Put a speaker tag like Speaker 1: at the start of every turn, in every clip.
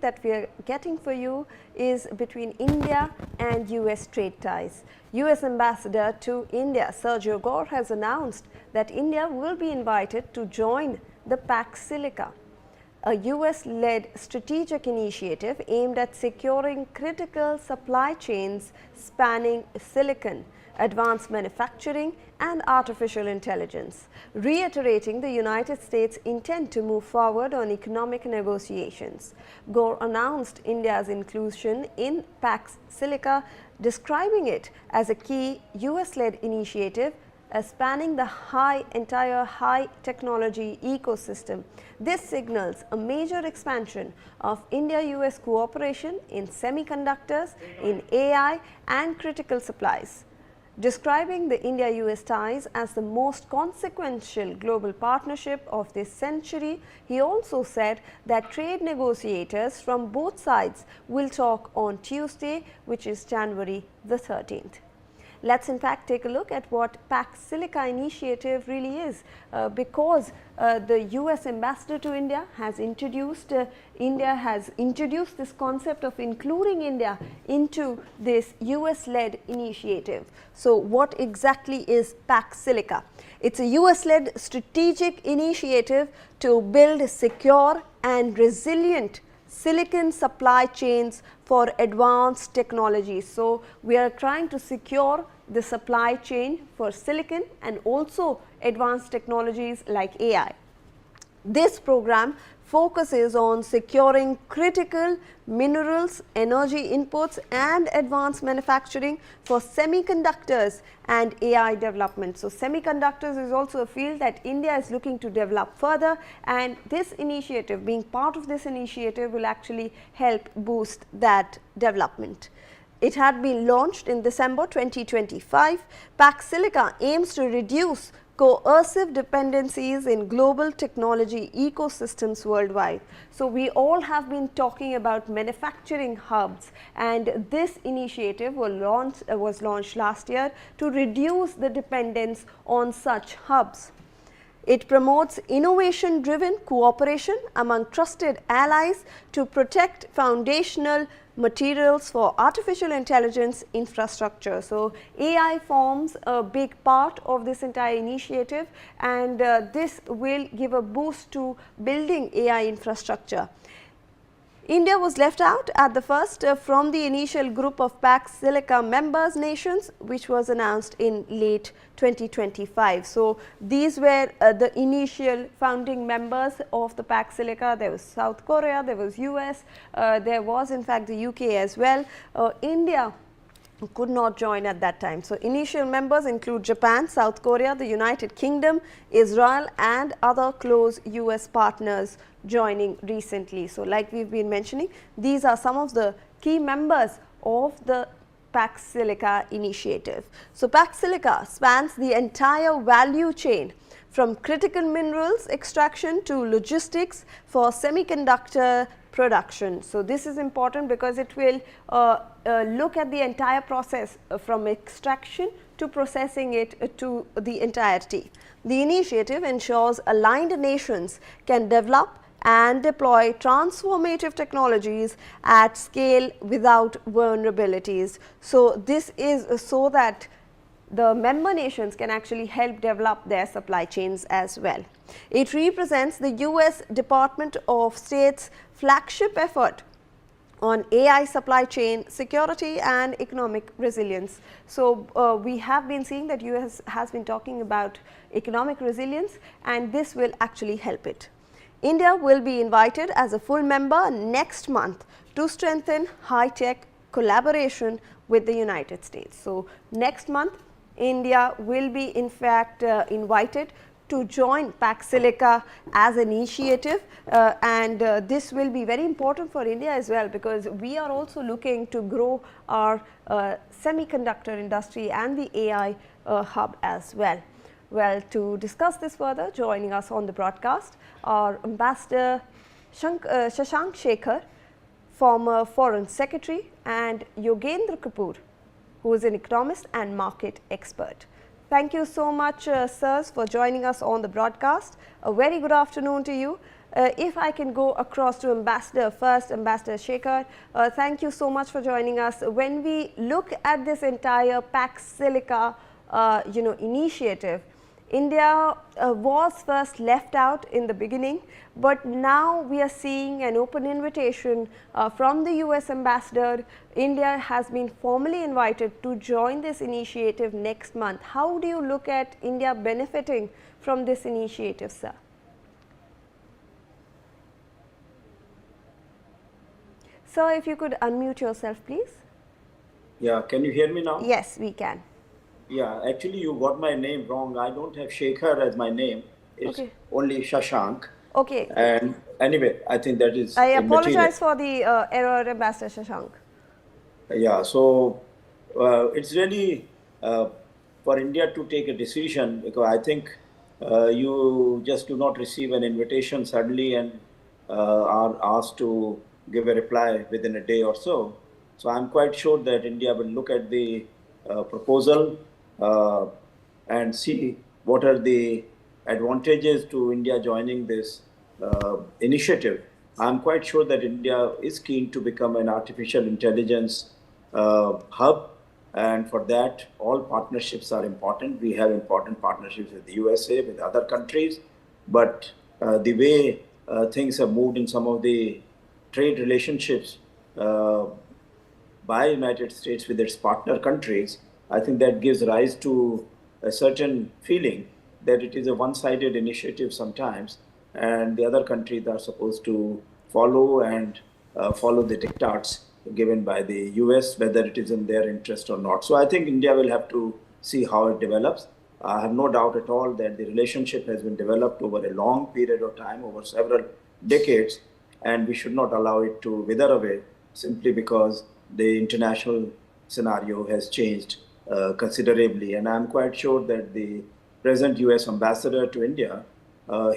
Speaker 1: that we are getting for you is between India and US trade ties. US Ambassador to India Sergio Gor has announced that India will be invited to join the Pax Silica, a US-led strategic initiative aimed at securing critical supply chains spanning silicon, advanced manufacturing and artificial intelligence, reiterating the United States' intent to move forward on economic negotiations. Gor announced India's inclusion in Pax Silica, describing it as a key US-led initiative spanning the entire high technology ecosystem. This signals a major expansion of India-US cooperation in semiconductors, in AI and critical supplies. Describing the India-US ties as the most consequential global partnership of this century, he also said that trade negotiators from both sides will talk on Tuesday, which is January the 13th. Let's in fact take a look at what Pax Silica initiative really is, because the US Ambassador to India has introduced this concept of including India into this US-led initiative. So, what exactly is Pax Silica? It's a US-led strategic initiative to build secure and resilient silicon supply chains for advanced technologies. So, we are trying to secure the supply chain for silicon and also advanced technologies like AI. This program focuses on securing critical minerals, energy inputs and advanced manufacturing for semiconductors and AI development. So, semiconductors is also a field that India is looking to develop further, and this initiative, being part of this initiative, will actually help boost that development. It had been launched in December 2025. Pax Silica aims to reduce coercive dependencies in global technology ecosystems worldwide. So, we all have been talking about manufacturing hubs, and this initiative was launched last year to reduce the dependence on such hubs. It promotes innovation-driven cooperation among trusted allies to protect foundational materials for artificial intelligence infrastructure. So, AI forms a big part of this entire initiative, and this will give a boost to building AI infrastructure. India was left out at the first from the initial group of Pax Silica members nations, which was announced in late 2025. So, these were the initial founding members of the Pax Silica. There was South Korea, there was US, there was in fact the UK as well. India could not join at that time. So, initial members include Japan, South Korea, the United Kingdom, Israel and other close US partners joining recently. So, like we have been mentioning, these are some of the key members of the Pax Silica initiative. So, Pax Silica spans the entire value chain from critical minerals extraction to logistics for semiconductor production. So, this is important because it will look at the entire process from extraction to processing it to the entirety. The initiative ensures aligned nations can develop and deploy transformative technologies at scale without vulnerabilities. So, this is so that the member nations can actually help develop their supply chains as well. It represents the US Department of State's flagship effort on AI supply chain security and economic resilience. So, we have been seeing that US has been talking about economic resilience, and this will actually help it. India will be invited as a full member next month to strengthen high-tech collaboration with the United States. So, next month India will be in fact invited to join Pax Silica as an initiative, and this will be very important for India as well, because we are also looking to grow our semiconductor industry and the AI hub as well. Well, to discuss this further, joining us on the broadcast are Ambassador Shashank Shekhar, former Foreign Secretary, and Yogendra Kapoor, who is an economist and market expert. Thank you so much, sirs, for joining us on the broadcast. A very good afternoon to you. If I can go across to Ambassador first, Ambassador Shekhar, thank you so much for joining us. When we look at this entire Pax Silica initiative, India was first left out in the beginning, but now we are seeing an open invitation from the US ambassador. India has been formally invited to join this initiative next month. How do you look at India benefiting from this initiative, sir? Sir, if you could unmute yourself, please.
Speaker 2: Yeah, can you hear me now?
Speaker 1: Yes, we can.
Speaker 2: Yeah, actually you got my name wrong. I don't have Shekhar as my name. It's
Speaker 1: Okay.
Speaker 2: only Shashank.
Speaker 1: Okay.
Speaker 2: And anyway, I think that is
Speaker 1: I
Speaker 2: immaterial.
Speaker 1: apologize for the error, Ambassador Shashank.
Speaker 2: Yeah, so it's really for India to take a decision, because I think you just do not receive an invitation suddenly and are asked to give a reply within a day or so. So I'm quite sure that India will look at the proposal and see what are the advantages to India joining this initiative. I'm quite sure that India is keen to become an artificial intelligence hub, and for that, all partnerships are important. We have important partnerships with the USA, with other countries, but the way things have moved in some of the trade relationships by United States with its partner countries, I think that gives rise to a certain feeling that it is a one-sided initiative sometimes, and the other countries are supposed to follow and follow the diktats given by the US, whether it is in their interest or not. So I think India will have to see how it develops. I have no doubt at all that the relationship has been developed over a long period of time, over several decades, and we should not allow it to wither away simply because the international scenario has changed considerably. And I'm quite sure that the present US ambassador to India,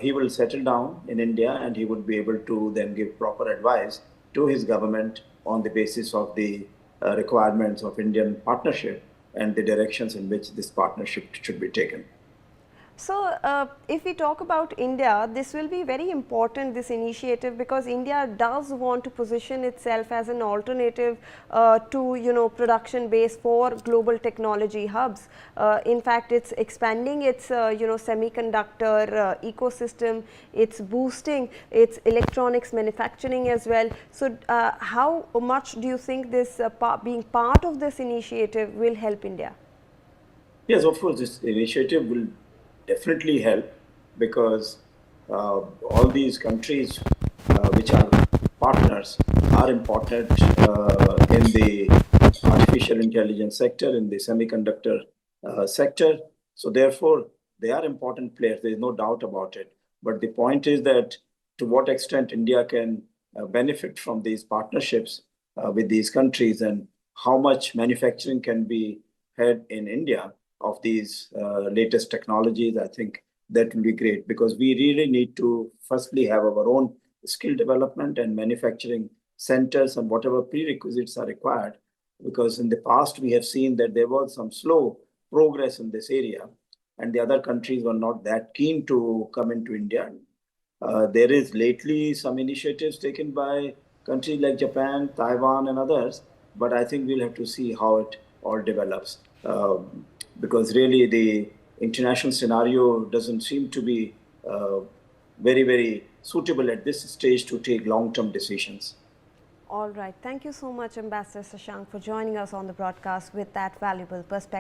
Speaker 2: he will settle down in India and he would be able to then give proper advice to his government on the basis of the requirements of Indian partnership and the directions in which this partnership should be taken.
Speaker 1: So, if we talk about India, this will be very important, this initiative, because India does want to position itself as an alternative to production base for global technology hubs. In fact, it's expanding its semiconductor ecosystem, it's boosting its electronics manufacturing as well. So, how much do you think this being part of this initiative will help India?
Speaker 2: Yes, of course, this initiative will definitely help, because all these countries which are partners are important in the artificial intelligence sector, in the semiconductor sector. So therefore, they are important players. There is no doubt about it. But the point is that to what extent India can benefit from these partnerships with these countries, and how much manufacturing can be had in India of these latest technologies, I think that will be great, because we really need to firstly have our own skill development and manufacturing centers and whatever prerequisites are required, because in the past we have seen that there was some slow progress in this area and the other countries were not that keen to come into India. There is lately some initiatives taken by countries like Japan, Taiwan, and others, but I think we'll have to see how it all develops. Because really the international scenario doesn't seem to be very, very suitable at this stage to take long-term decisions.
Speaker 1: All right. Thank you so much, Ambassador Shashank, for joining us on the broadcast with that valuable perspective.